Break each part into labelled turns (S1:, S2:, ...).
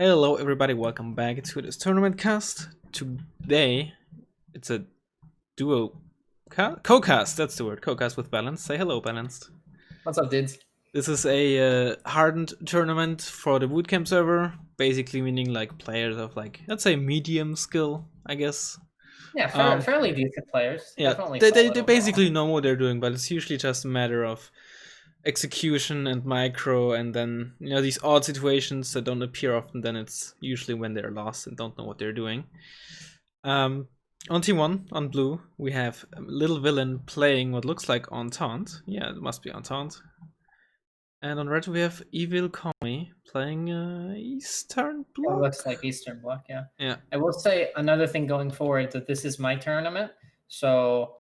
S1: Hello everybody, welcome back to this tournament cast. Today, it's a duo co-cast, that's the word, co-cast with Balanced. Say hello, Balanced.
S2: What's up, dudes?
S1: This is a hardened tournament for the Bootcamp server, basically meaning like players of like, let's say medium skill, I guess.
S2: Yeah, fairly decent players.
S1: Yeah,
S2: Definitely
S1: they
S2: solid
S1: basically
S2: overall.
S1: know what they're doing, but it's usually just a matter of execution and micro, and then these odd situations that don't appear often. Then it's usually when they're lost and don't know what they're doing. On team 1 on blue we have Little Villain playing what looks like Entente. Yeah, it must be Entente. And on red we have Evil Commie playing Eastern Bloc.
S2: It looks like Eastern Bloc, yeah.
S1: Yeah.
S2: I will say another thing going forward, that this is my tournament, so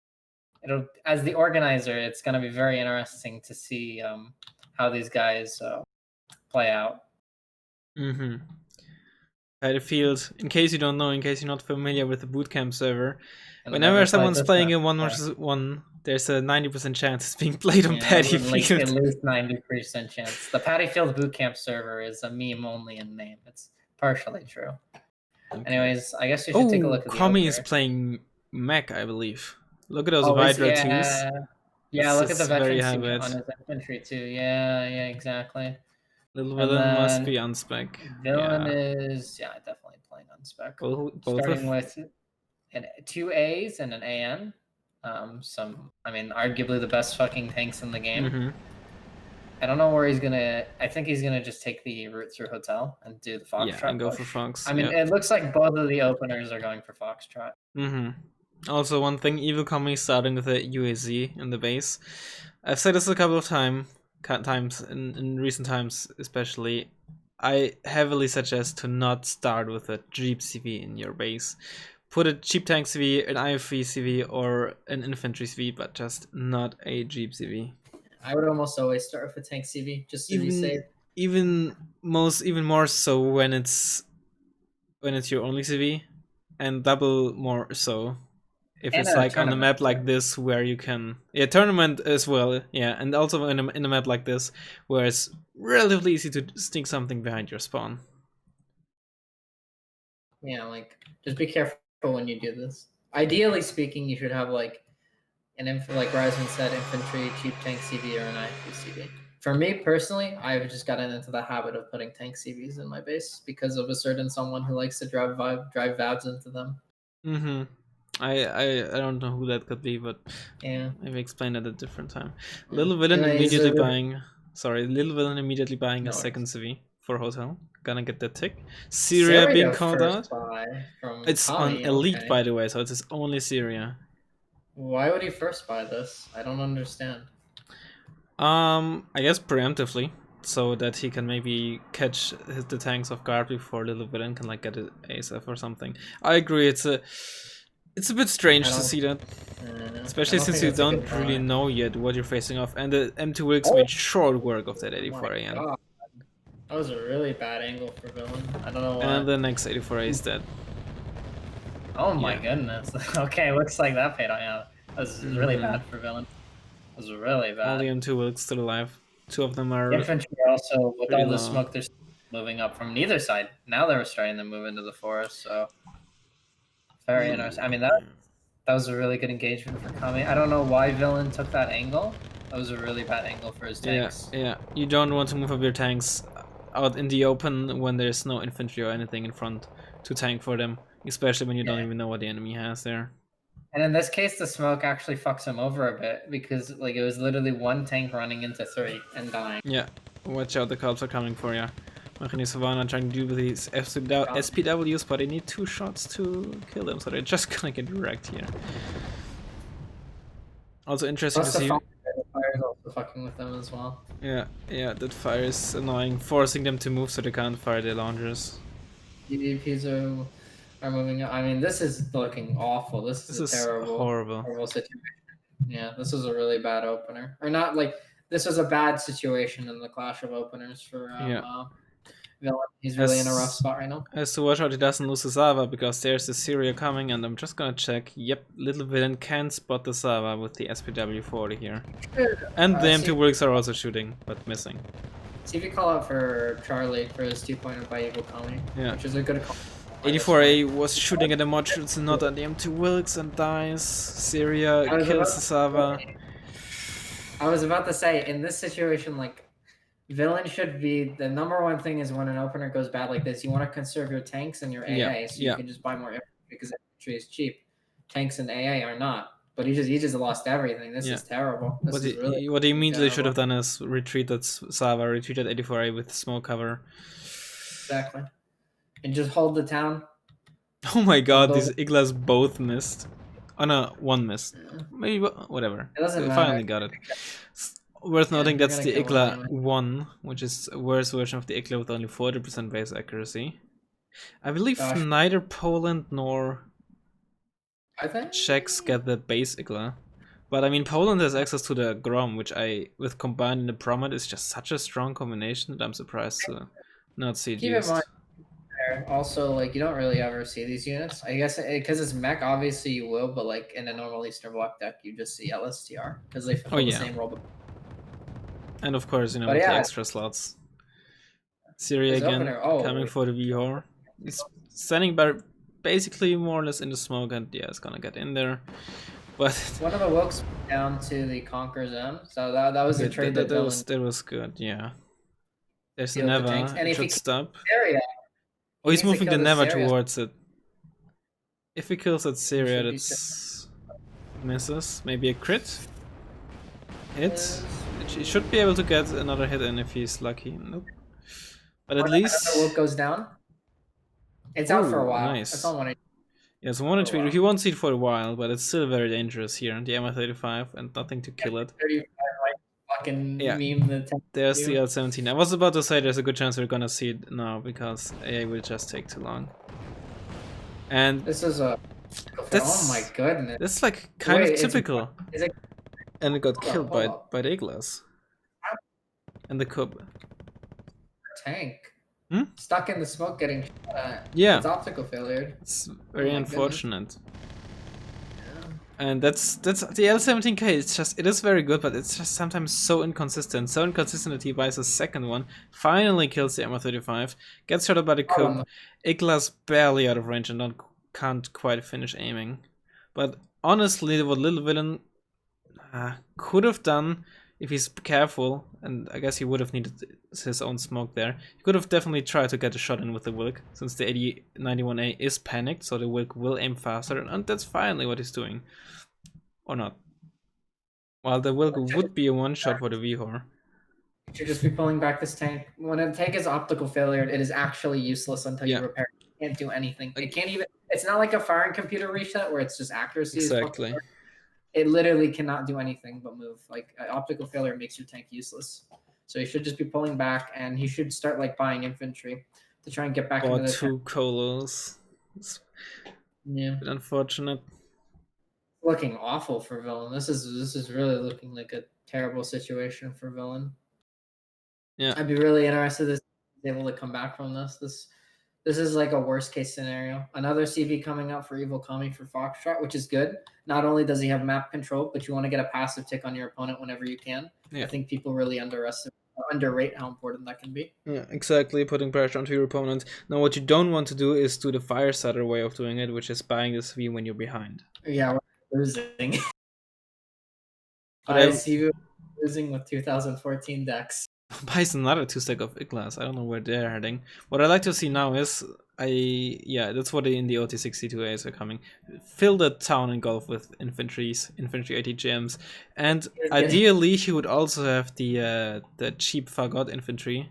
S2: as the organizer, it's going to be very interesting to see how these guys play out.
S1: Battlefield, in case you don't know, in case you're not familiar with the Bootcamp server, whenever someone's playing a 1 versus 1, there's a 90% chance it's being played on Battlefield.
S2: Like at least 90% chance. The Pattyfield Bootcamp server is a meme only in name. It's partially true. Okay. Anyways, I guess you should take a look at the
S1: Commie is playing mech, I believe. Look at those Vidra 2s.
S2: Yeah, look at the veteran on his infantry too. Yeah, exactly.
S1: Little Villain must be on spec.
S2: Villain is, definitely playing on spec. Starting with 2 A's and an AN. Arguably the best fucking tanks in the game. I don't know where he's gonna. I think he's gonna just take the route through Hotel and do the Foxtrot.
S1: Yeah, and go for Fox.
S2: It looks like both of the openers are going for Foxtrot.
S1: Also, one thing, Evil Commie starting with a UAZ in the base. I've said this a couple of times in recent times, especially. I heavily suggest to not start with a Jeep CV in your base. Put a cheap tank CV, an IFV CV, or an infantry CV, but just not a Jeep CV.
S2: I would almost always start with a tank CV, just to be safe.
S1: Even more so when it's your only CV, and double more so if it's like on a map like this where you can tournament as well, and also in a map like this where it's relatively easy to sneak something behind your spawn.
S2: Yeah, like just be careful when you do this. Ideally speaking, you should have like like Razzmann said, infantry, cheap tank CV, or an IFV CV. For me personally, I've just gotten into the habit of putting tank CVs in my base because of a certain someone who likes to drive VABs into them.
S1: I don't know who that could be, but
S2: yeah,
S1: maybe explain it at a different time. Little Villain immediately buying. Little Villain immediately buying a second CV for Hotel. Gonna get that tick. Syria being called out. It's on Elite, by the way, so it's his only Syria.
S2: Why would he first buy this? I don't understand.
S1: I guess preemptively, so that he can maybe catch the tanks off guard before Little Villain can like get an ASF or something. I agree, it's a bit strange to see that, especially since you don't really know yet what you're facing off, and the M2 Wilkes made short work of that 84A.
S2: That was a really bad angle for Villain. I don't know why.
S1: And the next 84A is dead.
S2: Oh my goodness. Okay, looks like that paid on. Yeah, that was really bad for Villain. It was really bad.
S1: All the M2 Wilkes still alive. Two of them are
S2: infantry also, with all the smoke, they're moving up from neither side. Now they're starting to move into the forest, so very interesting. I mean, that was a really good engagement for Kami. I don't know why Villain took that angle. That was a really bad angle for his tanks.
S1: Yeah. You don't want to move up your tanks out in the open when there's no infantry or anything in front to tank for them, especially when you don't even know what the enemy has there. And in this case, the smoke actually fucks him over a bit because like it was literally one tank running into 3 and dying. Yeah, watch out, the cops are coming for you. Machini Savannah trying to do these SPWs, but they need 2 shots to kill them, so they're just gonna get wrecked here. Also interesting to see.
S2: The fire is also fucking with them as well.
S1: Yeah, that fire is annoying, forcing them to move so they can't fire their launchers.
S2: EVPs are moving up. I mean, this is looking awful. This is a horrible situation. Yeah, this was a really bad opener. Or not like, this was a bad situation in the clash of openers for Villain. He's really in a rough spot right now.
S1: Has to watch out he doesn't lose the Sava, because there's the Syria coming, and I'm just gonna check. Yep, Little Villain can spot the Sava with the SPW 40 here. And the M2 Wilkes are also shooting, but missing.
S2: CV call out for Charlie for his 2-pointer by Evil Kami, which is a good call.
S1: 84A was shooting at the modules, not at the M2 Wilkes, and dies. Syria kills the Sava.
S2: I was about to say, in this situation, like, villain should be the number one thing is when an opener goes bad like this, you want to conserve your tanks and your AA, so you can just buy more infantry because infantry is cheap. Tanks and AA are not. But he just lost everything. This is terrible. This is really
S1: what he immediately should have done is retreat at Sava, retreat at 84A with smoke cover.
S2: Exactly. And just hold the town.
S1: Oh my god, these Iglas both missed. Oh no, one missed. Maybe, whatever.
S2: It doesn't
S1: matter. Finally got it. Worth noting that's the Igla 1, which is a worse version of the Igla with only 40% base accuracy. I believe neither Poland nor Czechs get the base Igla. But I mean, Poland has access to the Grom, which with combined in the Promet is just such a strong combination that I'm surprised to not see it used.
S2: Also, like, you don't really ever see these units. I guess because it's mech, obviously you will, but like in a normal Eastern Bloc deck, you just see LSTR because they fulfill the same role.
S1: And of course, with the extra slots. Syria again, coming for the VHOR. It's standing by basically more or less in the smoke, and it's gonna get in there. But
S2: one of the Wilkes down to the Conqueror's M, so that was a trade that
S1: was good, yeah. There's the Neva, and it should stop.
S2: Syria.
S1: Oh, he's moving the Neva towards it. If he kills that Syria, that's misses. Maybe a crit? Hit? He should be able to get another hit in if he's lucky. Nope. But at least
S2: the Wilk goes down. It's out for a while.
S1: Nice.
S2: That's all
S1: so 1 HP. He won't see it for a while, but it's still very dangerous here. The MI35 and nothing to kill it.
S2: 35, like, fucking meme
S1: there's the L17. I was about to say there's a good chance we're gonna see it now because AI will just take too long. And
S2: this is oh my goodness.
S1: That's like kind of typical. And it got killed by the Iglas. And the Cub.
S2: Tank. Stuck in the smoke getting
S1: it's
S2: optical failure.
S1: It's very unfortunate. And that's the L17K. It is very good, but it's just sometimes so inconsistent. So inconsistent that he buys a second one, finally kills the MR35, gets shot by the Cub. Igla's barely out of range and can't quite finish aiming. But honestly, what Little Villain could have done, if he's careful, and I guess he would have needed his own smoke there, he could have definitely tried to get a shot in with the Wilk, since the 91A is panicked, so the Wilk will aim faster, and that's finally what he's doing. Or not. While the Wilk would be a one-shot for the VHOR.
S2: You should just be pulling back this tank. When a tank is optical failure, it is actually useless until you repair it. It can't do anything. It can't even... It's not like a firing computer reset where it's just accuracy.
S1: Exactly.
S2: It literally cannot do anything but move. Like, optical failure makes your tank useless. So he should just be pulling back, and he should start like buying infantry to try and get back into the
S1: 2 colos. It's unfortunate.
S2: Looking awful for Villain. This is really looking like a terrible situation for Villain.
S1: Yeah.
S2: I'd be really interested if he's able to come back from this. This is like a worst case scenario. Another CV coming up for Evil Kami for Foxtrot, which is good. Not only does he have map control, but you want to get a passive tick on your opponent whenever you can. I think people really underrate how important that can be.
S1: Yeah, exactly. Putting pressure onto your opponent. Now, what you don't want to do is do the Firestarter way of doing it, which is buying the CV when you're behind.
S2: Yeah, we're losing. I see you losing with 2014 decks.
S1: Buys another 2-stack of Iglas. I don't know where they're heading. What I like to see now is that's what in the OT62As are coming. Fill the town and Gulf with infantry ATGMs, and ideally he would also have the cheap Fagot infantry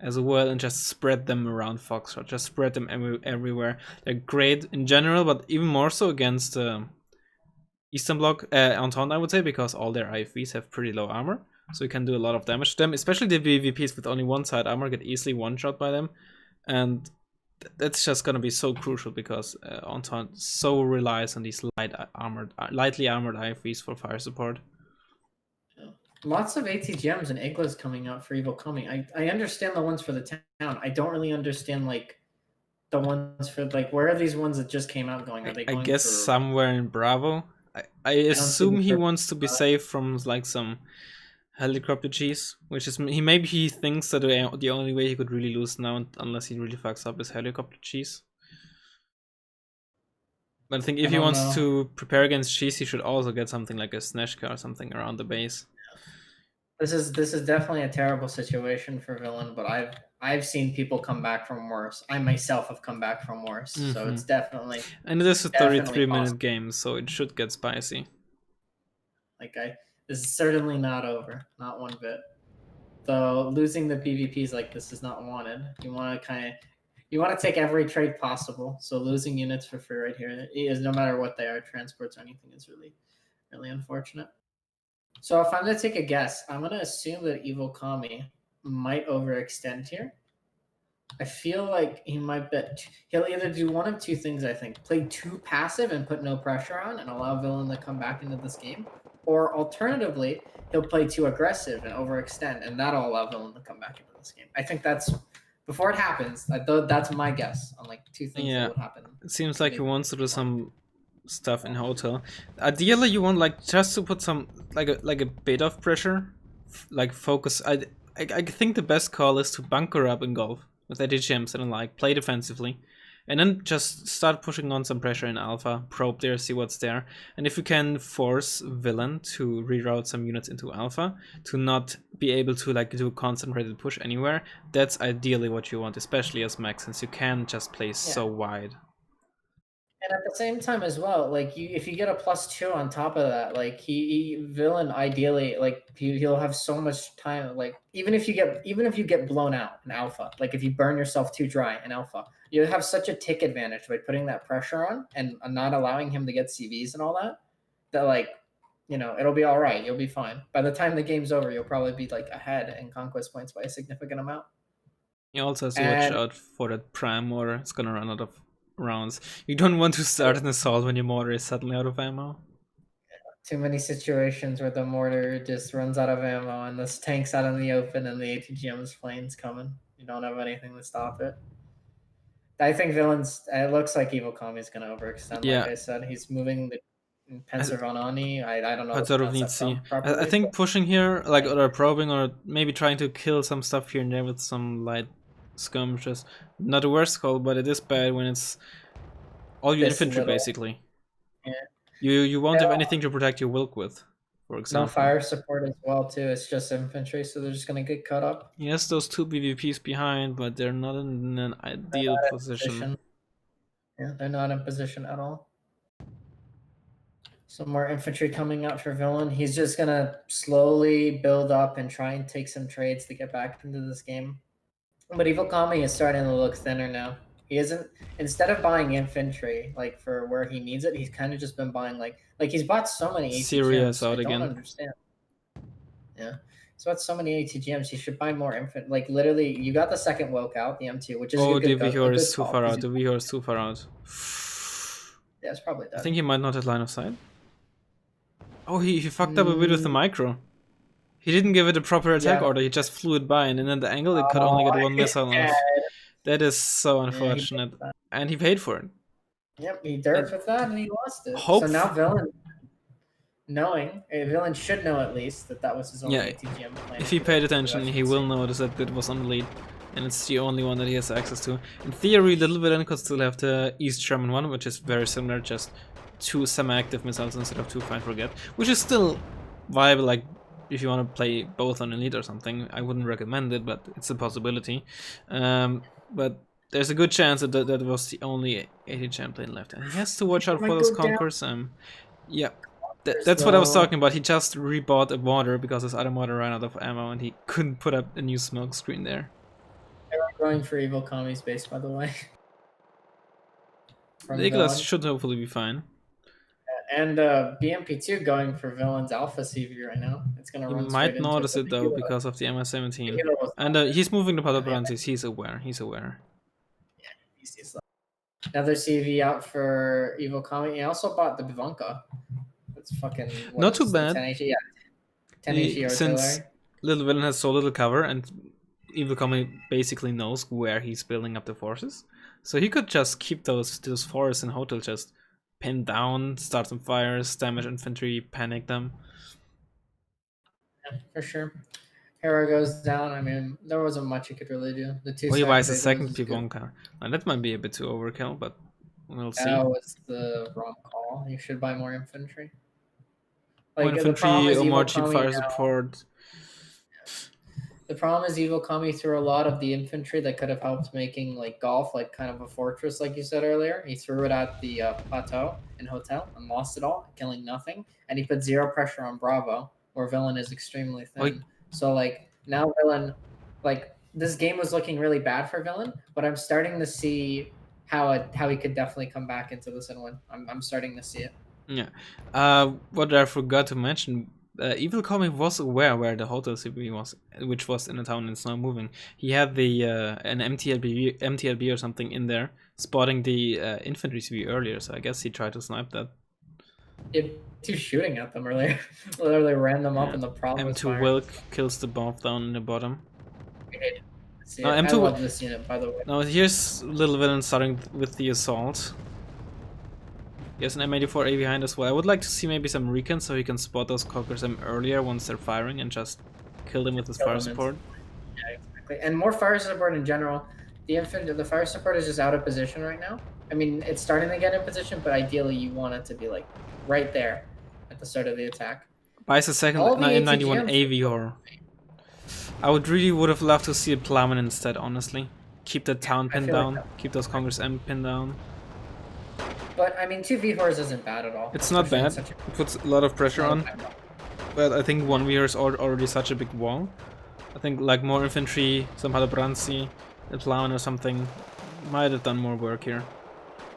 S1: as well, and just spread them around Foxtrot. Just spread them everywhere. They're great in general, but even more so against Eastern Bloc Entente, I would say, because all their IFVs have pretty low armor. So you can do a lot of damage to them, especially the VVPs with only one side armor get easily one-shot by them. And that's just going to be so crucial because Entente so relies on these lightly armored IFVs for fire support.
S2: Yeah. Lots of ATGMs and Iglas coming out for Evil Kami. I understand the ones for the town. I don't really understand like the ones for like, where are these ones that just came out going? Are they going
S1: I guess somewhere in Bravo. I assume he wants to be safe from like some helicopter cheese, which is maybe he thinks that the only way he could really lose now, unless he really fucks up, is helicopter cheese. But I think if he wants to prepare against cheese, he should also get something like a Snezhka or something around the base.
S2: This is definitely a terrible situation for Villain, but I've seen people come back from worse. I myself have come back from worse, so it's definitely.
S1: And it is a 33-minute game, so it should get spicy.
S2: Like this is certainly not over, not one bit. Though losing the PvPs like this is not wanted. You want to take every trade possible. So losing units for free right here is, no matter what they are, transports or anything, is really, really unfortunate. So if I'm going to take a guess, I'm going to assume that Evil Kami might overextend here. I feel like he might bet. He'll either do one of two things, I think. Play too passive and put no pressure on and allow Villain to come back into this game. Or alternatively, he'll play too aggressive and overextend, and that'll allow Villain to come back into this game. I think that's, before it happens, that's my guess on like two things that would happen.
S1: It seems like he wants to do some stuff in hotel. Ideally, you want like just to put some like a bit of pressure, like focus. I think the best call is to bunker up in golf with ATGMs and like play defensively, and then just start pushing on some pressure in alpha, probe there, see what's there, and if you can force Villain to reroute some units into alpha to not be able to like do a concentrated push anywhere, that's ideally what you want, especially as mech, since you can just play so wide.
S2: And at the same time as well, like if you get a +2 on top of that, like Villain ideally, like he'll have so much time. Like even if you get blown out in alpha, like if you burn yourself too dry in alpha, you have such a tick advantage by putting that pressure on and not allowing him to get CVs and all that. That like, it'll be all right. You'll be fine. By the time the game's over, you'll probably be like ahead in conquest points by a significant amount.
S1: You also have to watch out for that prime mortar. It's gonna run out of rounds. You don't want to start an assault when your mortar is suddenly out of ammo.
S2: Too many situations where the mortar just runs out of ammo and this tank's out in the open and the ATGM's plane's coming. You don't have anything to stop it. I think it looks like Evil Kami's going to overextend, like I said. He's moving the Pensavanani. I don't know.
S1: I think pushing here, like, or probing, or maybe trying to kill some stuff here and there with some light skirmishes. Not the worst call, but it is bad when it's all your infantry, basically. Yeah. You won't have anything to protect your Wilk with, for example.
S2: No fire support as well, too. It's just infantry, so they're just going to get cut up.
S1: Yes, those two PvPs behind, but they're not in an ideal position.
S2: Yeah, they're not in position at all. Some more infantry coming out for Villain. He's just going to slowly build up and try and take some trades to get back into this game. But Evil Kami is starting to look thinner now. He isn't, instead of buying infantry like for where he needs it, he's kind of just been buying like he's bought so many ATGMs.
S1: Syria's out again.
S2: I don't understand. Yeah. He's bought so many ATGMs. He should buy more infantry. Like literally, you got the second woke out, the M2, which is
S1: the Vihor is too far out. The Vihor is too far out.
S2: Yeah, it's probably done.
S1: I think he might not have line of sight. Oh, he fucked up a bit with the micro. He didn't give it a proper attack order, he just flew it by, and then at the angle it could only get one missile off. That is so unfortunate. And he paid for it.
S2: Yep, he dirt with that and he lost it. So now Villain should know at least that was his only ATGM plan.
S1: If he paid attention, he will notice that it was on the lead. And it's the only one that he has access to. In theory, Little Villain could still have the East German one, which is very similar, just 2 semi-active missiles instead of 2 Find Forget, which is still viable, like if you want to play both on Elite or something. I wouldn't recommend it, but it's a possibility. But there's a good chance that that was the only ATGM plane left. And he has to watch out for those Conquers. Yeah, that's what I was talking about. He just rebought a mortar because his other mortar ran out of ammo and he couldn't put up a new smoke screen there.
S2: They're going for Evil Kami's base, by the way.
S1: Nicholas should hopefully be fine.
S2: And BMP2 going for Villain's Alpha CV right now. It's gonna run.
S1: He might notice it though because of the MS-17. And he's moving the Paddle Branches. He's aware. He's aware.
S2: Yeah, he sees that. Another CV out for Evil Kami. He also bought the Bivanka. That's fucking
S1: not too bad.
S2: 10 HE, 10 HE
S1: since Little Villain has so little cover and Evil Kami basically knows where he's building up the forces, so he could just keep those forests in hotel, just pin down, start some fires, damage infantry, panic them.
S2: For sure. Hera goes down. I mean, there wasn't much you could really do. The two
S1: Oh, he buys a
S2: second
S1: second
S2: is good.
S1: Pivonka. Now, that might be a bit too overkill, but we'll see.
S2: That was the wrong call. You should buy more infantry.
S1: More
S2: Like the problem
S1: infantry
S2: is
S1: or
S2: Evil
S1: more cheap
S2: Kami
S1: fire
S2: now.
S1: support.
S2: The problem is Evil Kami threw a lot of the infantry that could have helped making like golf like kind of a fortress, like you said earlier. He threw it at the plateau and hotel and lost it all, killing nothing. And he put zero pressure on Bravo, where Villain is extremely thin. So like now Villain, like this game was looking really bad for Villain, but I'm starting to see how he could definitely come back into this and win. I'm starting to see it.
S1: Yeah. What I forgot to mention, Evil Comic was aware where the hotel CB was, which was in the town and it's now moving. He had the an MTLB or something in there, spotting the infantry CB earlier, so I guess he tried to snipe that.
S2: Yeah, two shooting at them earlier. Literally ran them up in the problem.
S1: M2 Wilk kills the bomb down in the bottom.
S2: No, M2. I love this unit, by the way.
S1: Now here's Little Villain starting with the assault. He has an M84A behind as well. I would like to see maybe some recon so he can spot those Cockers M earlier once they're firing and just kill them with his fire support.
S2: Yeah, exactly. And more fire support in general. The fire support is just out of position right now. I mean, it's starting to get in position, but ideally you want it to be like right there at the start of the attack.
S1: Buys a second M91 AV. I would have loved to see a Plowman instead, honestly. Keep the town pinned down, keep those Congress M pinned down.
S2: But I mean, 2 V4s isn't bad at all.
S1: It's not bad. It puts a lot of pressure on. But I think 1 VR is already such a big wall. I think like more infantry, some Halabranzi, a Plowman or something might have done more work here.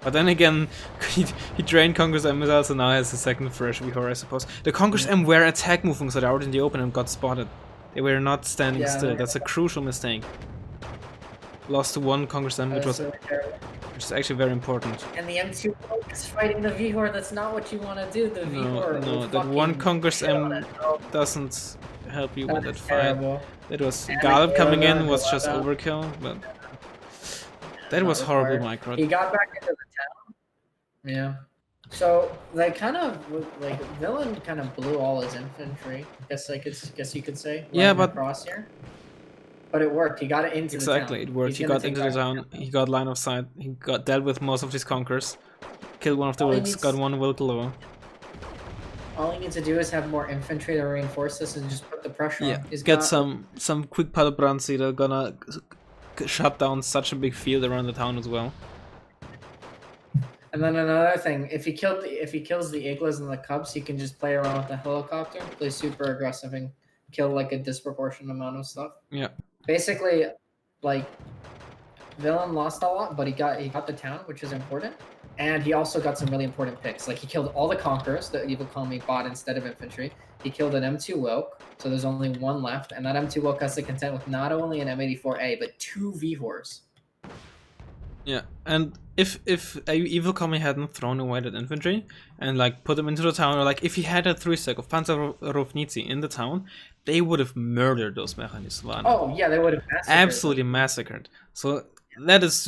S1: But then again, he drained Congress M missiles, so now has a second fresh VR, I suppose. The Congress M were attack moving, so they're out in the open and got spotted. They were not standing still. That's a crucial mistake. Lost to 1 Congress M, which is actually very important.
S2: And the M2 is fighting the Vihor. That's not what you want to do. The Vihor.
S1: No, that 1 Congress M doesn't help you with that fight. That was Gallup coming in was just overkill, but that was horrible micro.
S2: He got back into the town. Yeah. So they kind of like Villain kind of blew all his infantry. Guess you could say.
S1: Yeah, but
S2: across here. But it worked. He got it into the town.
S1: Exactly, it worked. He got into the town. He got line of sight. He got dealt with most of these conquerors. Killed one of the Wilks. Got 1 Wilk lower.
S2: All he needs to do is have more infantry to reinforce this and just put the pressure on.
S1: He's get some quick Palabranzi that are gonna shut down such a big field around the town as well.
S2: And then another thing, if he kills the Iglas and the Cubs, he can just play around with the helicopter, play super aggressive, and kill like a disproportionate amount of stuff.
S1: Yeah.
S2: Basically, like Villain lost a lot, but he got the town, which is important, and he also got some really important picks. Like he killed all the Conquerors that Evil Kami bought instead of infantry. He killed an M2 Wilk, so there's only 1 left, and that M2 Wilk has to contend with not only an M84A but 2 Vihors.
S1: Yeah, and if Evil Kami hadn't thrown away that infantry and like put them into the town, or like if he had a 3-stack of Panzerrovnici in the town, they would have murdered those Mechaniswanen.
S2: Oh yeah, they would have
S1: absolutely massacred. So that is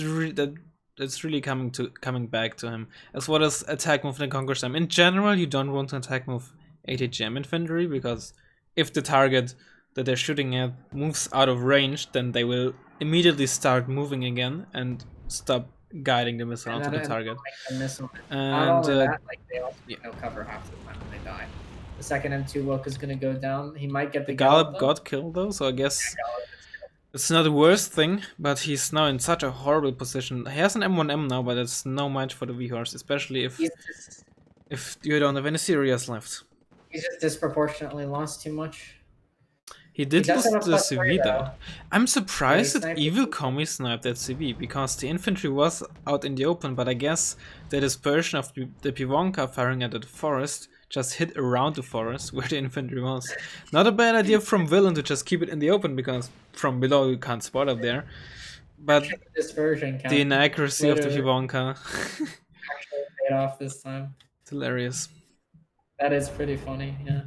S1: that's really coming back to him, as well as attack move and conquer them. In general, you don't want to attack move ATGM infantry, because if the target that they're shooting at moves out of range, then they will immediately start moving again and stop guiding the missile onto the target.
S2: And not only that, like they also cover half the time when they die. The second M2 Wilk is gonna go down. He might get the
S1: Gallup got killed though, so I guess it's not the worst thing, but he's now in such a horrible position. He has an M1M now, but it's no match for the V-Horse, especially if you don't have any Syrias left.
S2: He's just disproportionately lost too much.
S1: He did lose the CV though. I'm surprised that Evil Kami sniped that CV, because the infantry was out in the open, but I guess the dispersion of the Pivonka firing at the forest just hit around the forest where the infantry was. Not a bad idea from Villain to just keep it in the open, because from below you can't spot up there. But the inaccuracy of the Pivonka
S2: actually paid off this time.
S1: It's hilarious.
S2: That is pretty funny, yeah.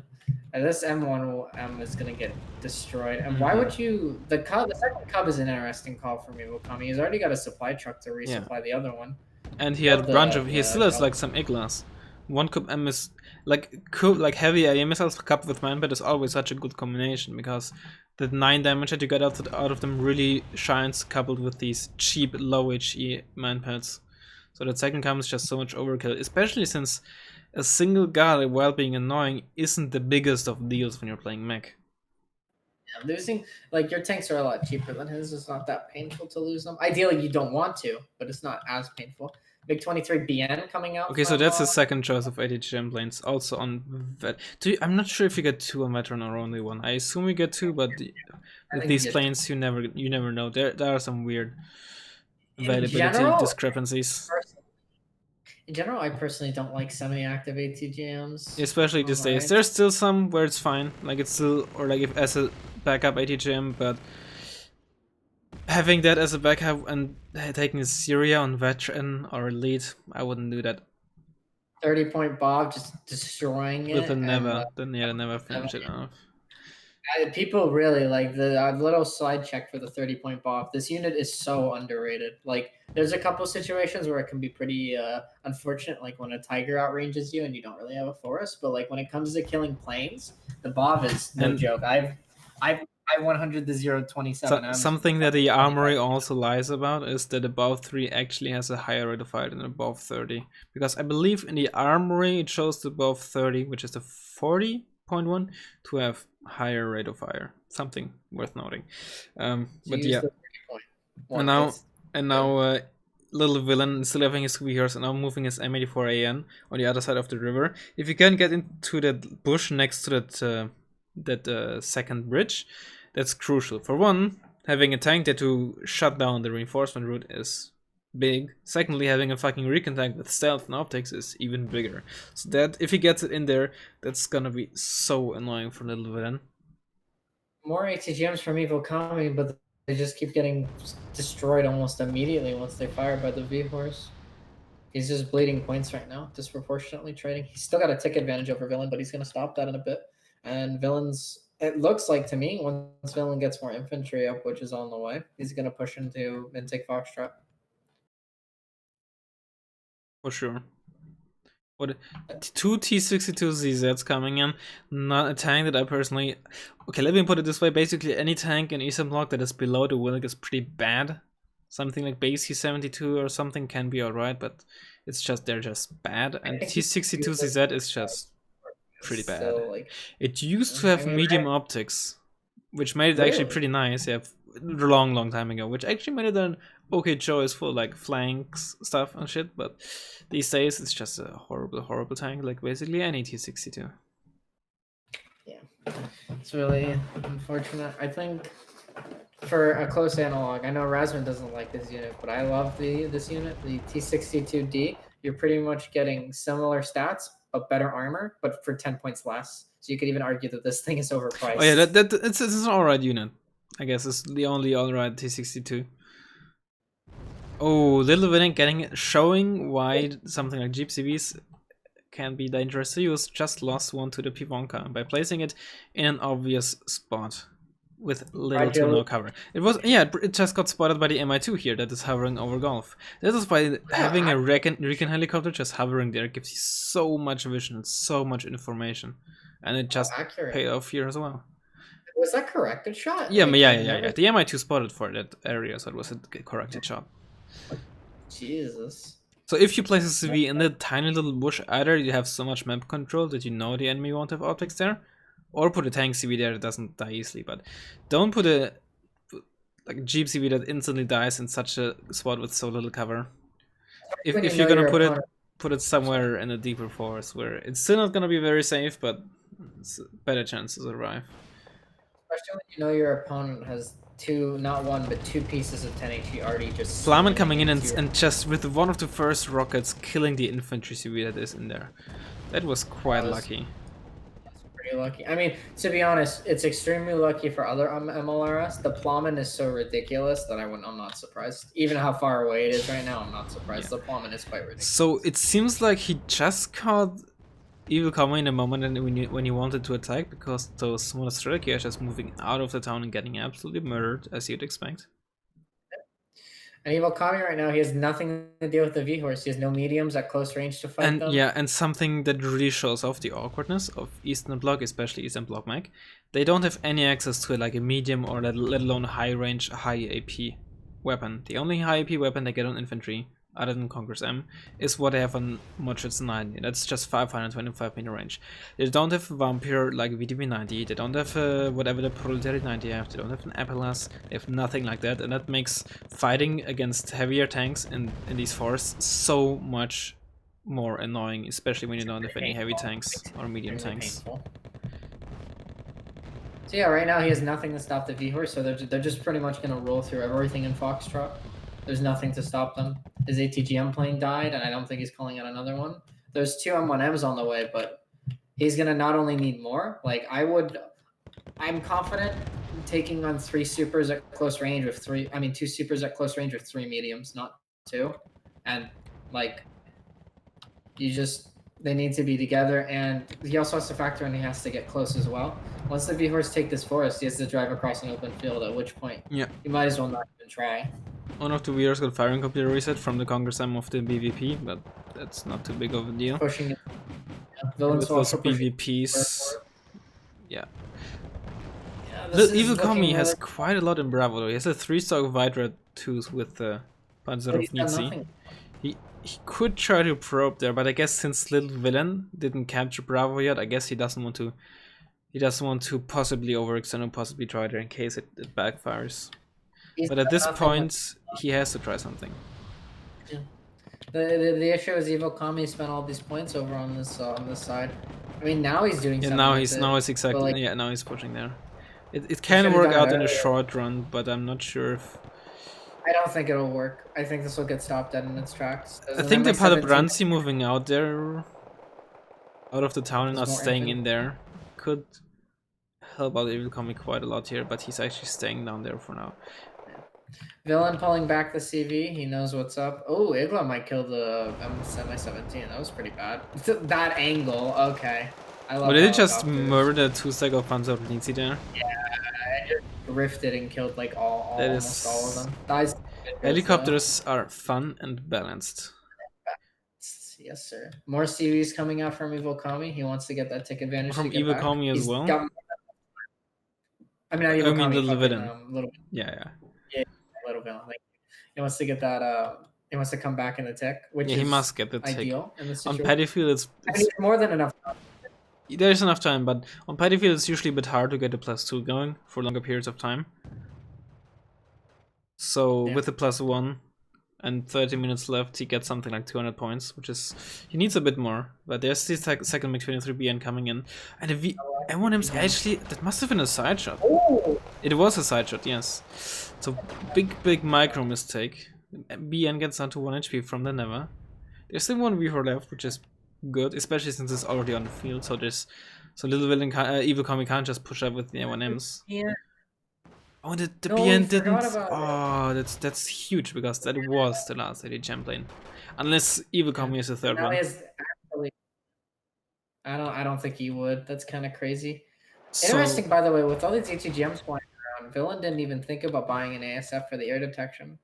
S2: And this M1M is gonna get destroyed. And why would you? The second Cub is an interesting call for me. Kami. He's already got a supply truck to resupply the other one.
S1: And he had a bunch of. He still has like some Iglas. one cup M is like heavy AE missiles coupled with manpad is always such a good combination, because the 9 damage that you get out of them really shines coupled with these cheap low HE manpads. So that second comm is just so much overkill, especially since a single guard, while being annoying, isn't the biggest of deals when you're playing mech.
S2: Yeah, losing, like, your tanks are a lot cheaper than his. It's not that painful to lose them. Ideally, you don't want to, but it's not as painful. Big 23 BN coming out.
S1: Okay,
S2: from,
S1: so that's the second choice of ATGM planes, also on vet. I'm not sure if you get 2 on veteran or only 1. I assume you get 2, but with these planes, you never know. There are some weird availability discrepancies.
S2: In general, I personally don't like semi-active ATGMs.
S1: Especially these days. There's still some where it's fine, like it's still, or like if as a backup ATGM, but having that as a backup and taking Syria on veteran or elite, I wouldn't do that.
S2: 30-point Bob just destroying it.
S1: With the never, never finish it off.
S2: People really like the little side check for the 30-point Bob. This unit is so underrated. Like, there's a couple situations where it can be pretty unfortunate, like when a tiger outranges you and you don't really have a forest. But like when it comes to killing planes, the Bob is no joke. I've 100 the 027.
S1: Something that the armory also lies about is that above 3 actually has a higher rate of fire than above 30. Because I believe in the armory it shows the above 30, which is the 40.1, to have higher rate of fire. Something worth noting. But yeah. And now little villain still having his Squeakers and now moving his M84AN on the other side of the river. If you can get into that bush next to that second bridge, that's crucial. For one, having a tank there to shut down the reinforcement route is big. Secondly, having a fucking recon tank with stealth and optics is even bigger. So that if he gets it in there, that's gonna be so annoying for little villain.
S2: More ATGMs from Evil coming, but they just keep getting destroyed almost immediately once they fire by the V-Horse. He's just bleeding points right now, disproportionately trading. He's still got a tick advantage over Villain, but he's going to stop that in a bit. And Villain's, it looks like to me, once Villain gets more infantry up, which is on the way, he's going to push into Mintic Foxtrot.
S1: For sure. What, 2 T62ZZs coming in, not a tank that I personally... Okay, let me put it this way, basically any tank in Eastern Bloc that is below the Willick is pretty bad. Something like base C72 or something can be alright, but it's just, they're just bad, and T62ZZ is just pretty bad. So, like, it used to have medium optics, which made it actually pretty nice, yeah, a long time ago, which actually made it an okay choice for like flanks stuff and shit, but these days it's just a horrible tank, like basically any T62.
S2: Yeah, it's really unfortunate. I think for a close analog, I know Razzmann doesn't like this unit, but I love this unit, the T62D. You're pretty much getting similar stats, but better armor, but for 10 points less. So you could even argue that this thing is overpriced.
S1: Oh yeah, it's an alright unit. I guess it's the only alright T62. Oh, little Winning showing why something like Jeep CVs can be dangerous. He just lost one to the Pivonka by placing it in an obvious spot with little to no cover. It just got spotted by the Mi2 here that is hovering over Golf. This is why having a recon helicopter just hovering there gives you so much vision and so much information, and it just paid off here as well.
S2: Was that corrected shot?
S1: Yeah, yeah. The Mi2 spotted for that area, so it was a corrected shot.
S2: Jesus.
S1: So if you place a CV in the tiny little bush, either you have so much map control that you know the enemy won't have optics there, or put a tank CV there that doesn't die easily. But don't put a Jeep CV that instantly dies in such a spot with so little cover. If you're gonna put it somewhere in a deeper forest where it's still not gonna be very safe, but it's better chances to survive.
S2: Especially when you know your opponent has not one, but two pieces of 10 HE already just...
S1: Flamen coming in and just with one of the first rockets killing the infantry CV that is in there. That was quite lucky.
S2: That's pretty lucky. I mean, to be honest, it's extremely lucky for other MLRS. The Flamen is so ridiculous that I'm not surprised. Even how far away it is right now, I'm not surprised. Yeah. The Flamen is quite ridiculous.
S1: So it seems like he just caught Evil coming in a moment and when he wanted to attack, because those smaller strategy are just moving out of the town and getting absolutely murdered, as you'd expect.
S2: And Evil Kami right now, he has nothing to deal with the V-Horse. He has no mediums at close range to fight them.
S1: Yeah, and something that really shows off the awkwardness of Eastern Bloc, especially Eastern Bloc Mech, they don't have any access to like a medium or let alone a high range, high AP weapon. The only high AP weapon they get on infantry, other than Conqueror's M, is what they have on Modrits 90. That's just 525 meter range. They don't have Vampire like VDB 90, they don't have whatever the Proletariat 90 have, they don't have an Appelas, they have nothing like that, and that makes fighting against heavier tanks in these forests so much more annoying, especially when you don't have any heavy tanks or medium tanks.
S2: Painful. So yeah, right now he has nothing to stop the V-Horse, so they're just pretty much going to roll through everything in Foxtrot. There's nothing to stop them. His ATGM plane died, and I don't think he's calling out another one. There's 2 M1Ms on the way, but he's going to not only need more. Like, I'm confident taking on 3 supers at close range with 2 supers at close range with 3 mediums, not 2. And, like, they need to be together, and he also has to factor in he has to get close as well. Once the V-Horse take this forest, he has to drive across an open field, at which point he might as well not even try.
S1: One of the V-Horse got firing computer reset from the Conqueror's M of the BVP, but that's not too big of a deal.
S2: Pushing it.
S1: With those BVPs, yeah.
S2: Yeah,
S1: The Evil Kami has quite a lot in Bravo though. He has a 3-star Vidra 2s with the Panzerov. He could try to probe there, but I guess since Little Villain didn't capture Bravo yet, I guess he doesn't want to. He doesn't want to possibly overextend or possibly try there in case it backfires. But at this point, he has to try something.
S2: Yeah. The issue is Evil Kami spent all these points over on this side. I mean, now he's doing something.
S1: Now he's exactly like, now he's pushing there. It can work out in a short run, but I'm not sure if.
S2: I don't think it'll work. I think this will get stopped dead in its tracks.
S1: I think the Padabranzi moving out there, out of the town and not staying in there, could help out Evil Kami quite a lot here, but he's actually staying down there for now.
S2: Villain pulling back the CV. He knows what's up. Oh, Igla might kill the Semi-17. That was pretty bad. That angle. Okay. I love.
S1: But did it just murder the 2-stack of Panzerov there?
S2: Yeah, I just rifted and killed like almost all of them.
S1: Helicopters are fun and balanced.
S2: Yes, sir. More CVs coming out from Evil Kami. He wants to get that tick advantage.
S1: From Evil Kami as well.
S2: I mean,
S1: Little Villain.
S2: Little.
S1: Yeah.
S2: Little Villain. Like, he wants to get that. He wants to come back in the tick, which is
S1: he must get the tick.
S2: Ideal in this situation.
S1: On Pettyfield, it's
S2: more than enough time.
S1: There's enough time, but on Pettyfield it's usually a bit hard to get a +2 going for longer periods of time. So with the +1 and 30 minutes left, he gets something like 200 points, which is he needs a bit more. But there's the second MiG-23BN coming in, and the M1M's actually that must have been a side shot.
S2: Oh.
S1: It was a side shot, yes. So big micro mistake. BN gets down to 1 HP from the Never. There's still 1 V4 left, which is good, especially since it's already on the field. So Little Villain Evil Kami can't just push up with the M1Ms.
S2: Yeah.
S1: Oh, the BN didn't. Oh, that's huge because that was the last AD plane. Unless Evil Kami is the third one.
S2: I don't think he would. That's kind of crazy. Interesting, by the way, with all these ATGMs flying around, Villain didn't even think about buying an ASF for the air detection.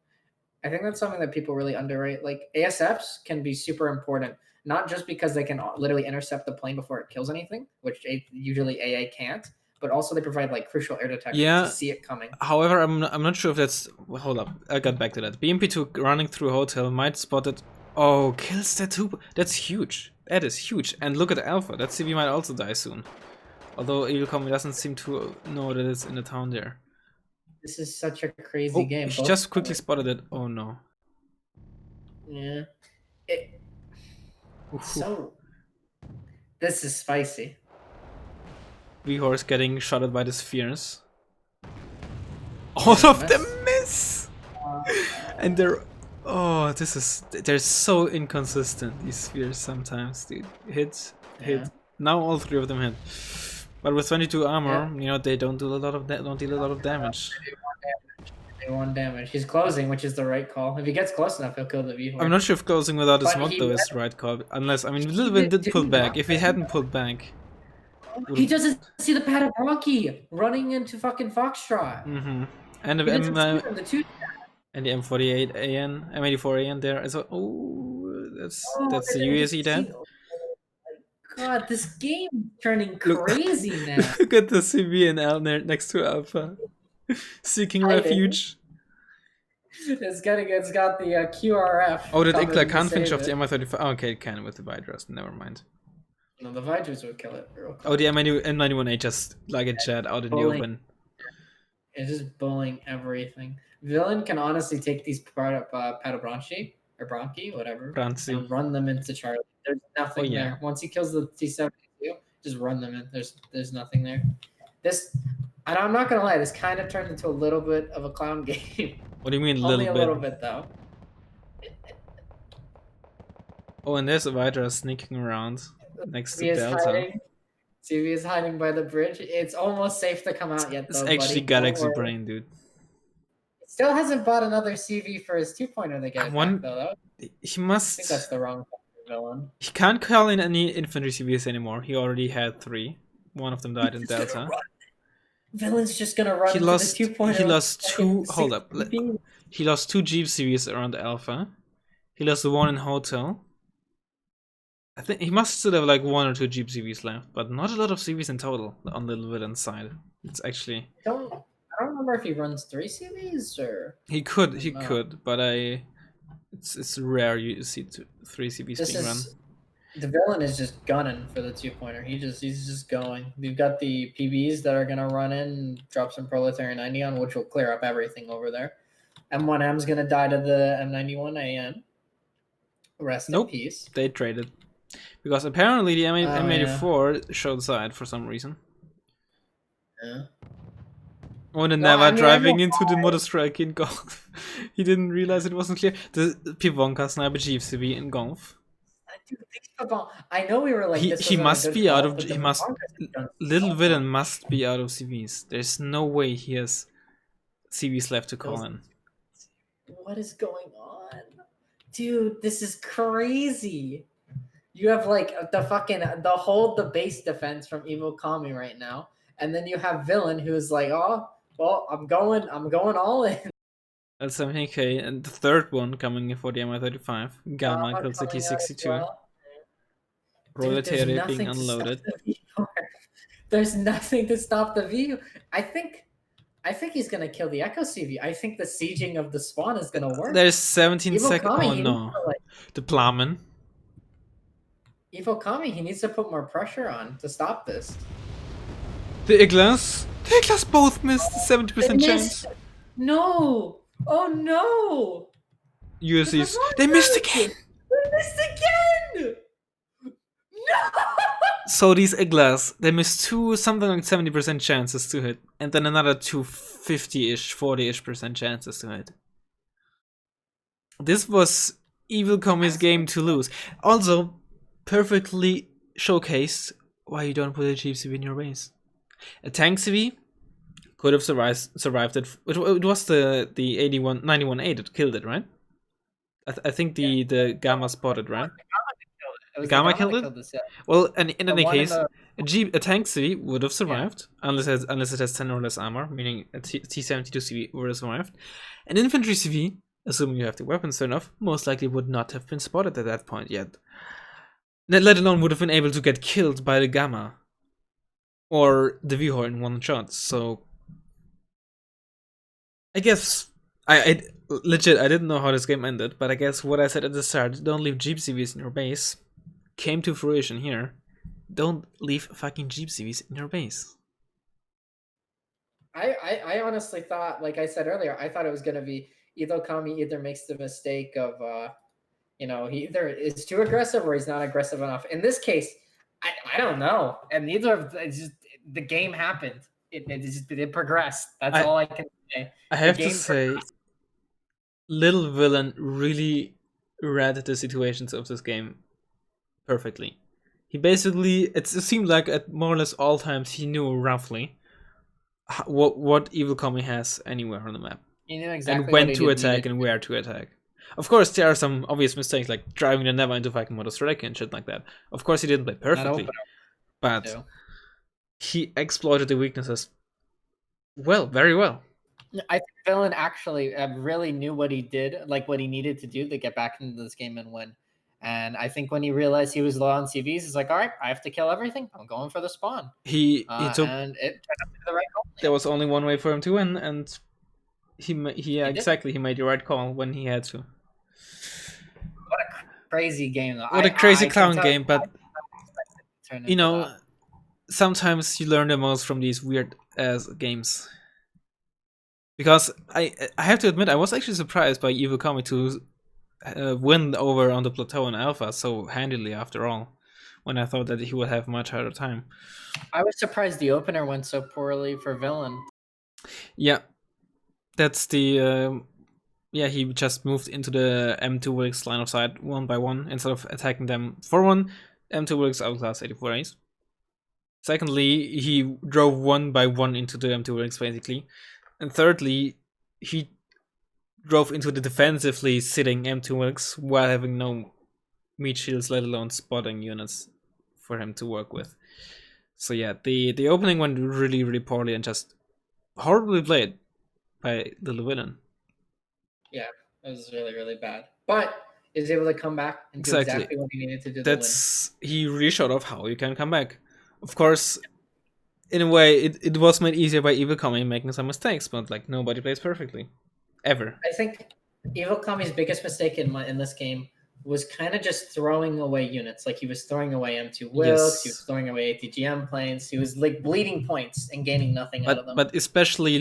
S2: I think that's something that people really underrate. Like, ASFs can be super important, not just because they can literally intercept the plane before it kills anything, which usually AA can't, but also they provide like crucial air detection to see it coming.
S1: However, I'm not sure if that's. Hold up, I got back to that. BMP2 running through a hotel might spot it. Oh, kills that too. That's huge. That is huge. And look at Alpha. That CV might also die soon. Although Evil Kami doesn't seem to know that it's in the town there.
S2: This is such a crazy game.
S1: He just quickly spotted it. Oh no.
S2: Yeah. So, this is spicy.
S1: V-Horse getting shotted by the spheres. All of them miss! And they're... Oh, they're so inconsistent, these spheres sometimes, dude. Hit. Now all 3 of them hit. But with 22 armor, you know, they don't deal a lot of damage.
S2: They 1 damage. He's closing, which is the right call. If he gets close enough, he'll kill the V-Horse.
S1: I'm not sure if closing without a smoke though is the right call. Unless, I mean, Little Villain did pull back. If he hadn't pulled back...
S2: He doesn't see the Padabranki running into fucking Foxtrot.
S1: And the two. And the M48AN, M84AN there as well. Oh, that's the
S2: they're gonna
S1: USC
S2: get seen.
S1: then.
S2: Oh my God, this game is turning
S1: Look,
S2: crazy now.
S1: look at the CBNL next to Alpha, seeking
S2: Hiding.
S1: refuge.
S2: It's got the QRF.
S1: Oh, that
S2: coming
S1: Inkler
S2: to
S1: can't
S2: save
S1: finish off the
S2: it.
S1: M35. Oh, okay, it can with the Vidrust. Never mind.
S2: No, the Vigers would kill it real quick.
S1: Oh, the M91A just like a jet out in the open.
S2: It's just bullying everything. Villain can honestly take these Padobranchi or Bronchi, whatever,
S1: Brancy.
S2: and run them into Charlie. There's nothing there. Once he kills the T-72, just run them in. There's nothing there. This, and I'm not gonna lie, this kind of turned into a little bit of a clown game.
S1: What do you mean,
S2: Only a little bit though.
S1: Oh, and there's a Vidra sneaking around next to Delta.
S2: CV is hiding by the bridge. It's almost safe to come out yet, though.
S1: It's actually Galaxy Brain, dude.
S2: Still hasn't bought another CV for his 2-pointer they get back, though.
S1: He must...
S2: I think that's the wrong villain.
S1: He can't call in any infantry CVs anymore. He already had 3. One of them died in Delta.
S2: Villain's just gonna run into the 2-pointer.
S1: He lost 2... Hold up. He lost 2 Jeep CVs around Alpha. He lost the 1 in Hotel. I think he must still have like 1 or 2 Jeep CVs left, but not a lot of CVs in total on the villain side. It's actually...
S2: I don't remember if he runs 3 CVs or...
S1: He could, but it's rare you see 3 CVs being run.
S2: The villain is just gunning for the 2-pointer. He's just going. We've got the PBs that are gonna run in and drop some Proletarian 90 on, which will clear up everything over there. M1M's gonna die to the M91AN. Rest in peace.
S1: They traded. Because apparently the M84 showed side for some reason.
S2: Yeah.
S1: Oh, and Neva driving into the motor strike in Golf. He didn't realize it wasn't clear. The Pivonka sniper GFCV in Golf.
S2: I know we were like,
S1: he must be out of. He must. Little Villain must be out of CVs. There's no way he has CVs left to call in.
S2: What is going on, dude? This is crazy. You have like the base defense from Evil Kami right now, and then you have Villain who's like, oh well, I'm going all in.
S1: That's 70k, and the third one coming in for the MI35. Gamma kills the T62. Proletariat being unloaded.
S2: There's nothing to stop the V. I think he's gonna kill the Echo CV. I think the sieging of the spawn is gonna work.
S1: There's 17 seconds. Oh no, the Plamen.
S2: Evil Kami, he needs to put more pressure on to stop this.
S1: The Iglas both missed 70% chance.
S2: No! Oh no!
S1: USCs, they missed again!
S2: They missed again! No!
S1: So these Iglas, they missed something like 70% chances to hit, and then another 50-ish, 40-ish% chances to hit. This was Evil Kami's game to lose. Also, perfectly showcased why you don't put a Jeep CV in your base. A tank CV could have survived it. It was the 91A that killed it, right? I think the Gamma spotted, right? The Gamma killed it? Well, and in any case, a tank CV would have survived, unless it has 10 or less armor, meaning a T72 CV would have survived. An infantry CV, assuming you have the weapons enough, most likely would not have been spotted at that point yet. Let alone would have been able to get killed by the Gamma or the Vihor in one shot. So I guess I legit I didn't know how this game ended, but I guess what I said at the start, don't leave Jeep CVs in your base, came to fruition here. Don't leave fucking Jeep CVs in your base.
S2: I honestly thought, like I said earlier, I thought it was gonna be either Kami either makes the mistake of he either is too aggressive or he's not aggressive enough. In this case, I don't know. And neither of the game happened. It progressed. That's all I can say.
S1: I have to say, Little Villain really read the situations of this game perfectly. He basically, it seemed like at more or less all times he knew roughly what Evil Kami has anywhere on the map.
S2: He knew exactly
S1: and when to attack and where to attack. Of course, there are some obvious mistakes, like driving the Neva into fucking motor strike and shit like that. Of course, he didn't play perfectly, but he exploited the weaknesses well, very well.
S2: I think Villain actually really knew what he did, like what he needed to do to get back into this game and win. And I think when he realized he was low on CVs, he's like, all right, I have to kill everything. I'm going for the spawn.
S1: He took.
S2: And it turned out to be the right call.
S1: There was only one way for him to win, and he
S2: did.
S1: he made the right call when he had to.
S2: What a crazy game, though.
S1: What a crazy clown game, but
S2: you know,
S1: sometimes you learn the most from these weird ass games. Because I have to admit, I was actually surprised by Evil Kami to win over on the plateau in Alpha so handily after all, when I thought that he would have much harder time.
S2: I was surprised the opener went so poorly for Villain.
S1: Yeah, that's the yeah, he just moved into the M2 Wilkes line of sight one by one instead of attacking them for one. M2 Wilkes outclass 84 Ace. Secondly, he drove one by one into the M2 Wilkes basically. And thirdly, he drove into the defensively sitting M2 Wilkes while having no meat shields, let alone spotting units for him to work with. So yeah, the opening went really, really poorly and just horribly played by the villain.
S2: Yeah, it was really, really bad. But he was able to come back and do exactly what he needed to do.
S1: He really showed off how you can come back. Of course, in a way, it was made easier by Evil Kami making some mistakes, but like nobody plays perfectly, ever.
S2: I think Evil Kami's biggest mistake in this game was kind of just throwing away units. Like he was throwing away M2 Wilkes, he was throwing away ATGM planes, he was like bleeding points and gaining nothing out of them.
S1: But especially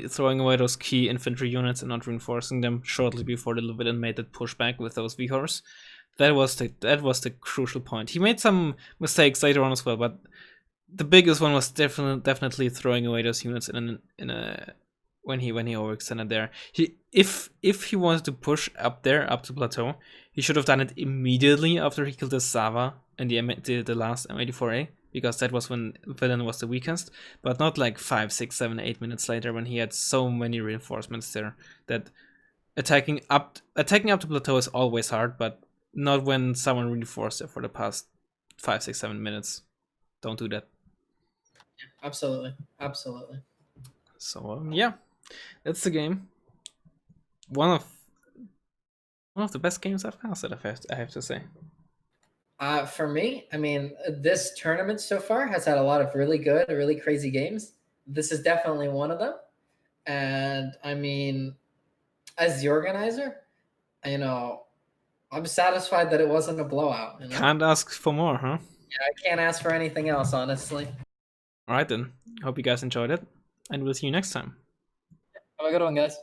S1: throwing away those key infantry units and not reinforcing them shortly before the villain made that pushback with those VHORs. That was the crucial point. He made some mistakes later on as well, but the biggest one was definitely throwing away those units in a when he overextended there. If he wanted to push up to plateau, he should have done it immediately after he killed the Sava and the last M84A, because that was when villain was the weakest, but not like 5, 6, 7, 8 minutes later when he had so many reinforcements there. That attacking up to plateau is always hard, but not when someone reinforced it for the past 5, 6, 7 minutes. Don't do that.
S2: Absolutely.
S1: So yeah, that's the game. One of the best games I've casted, I have to say.
S2: For me, I mean, this tournament so far has had a lot of really good, really crazy games. This is definitely one of them. And I mean, as the organizer, I'm satisfied that it wasn't a blowout.
S1: Can't ask for more, huh?
S2: Yeah, I can't ask for anything else, honestly.
S1: All right then. Hope you guys enjoyed it, and we'll see you next time.
S2: Have a good one, guys.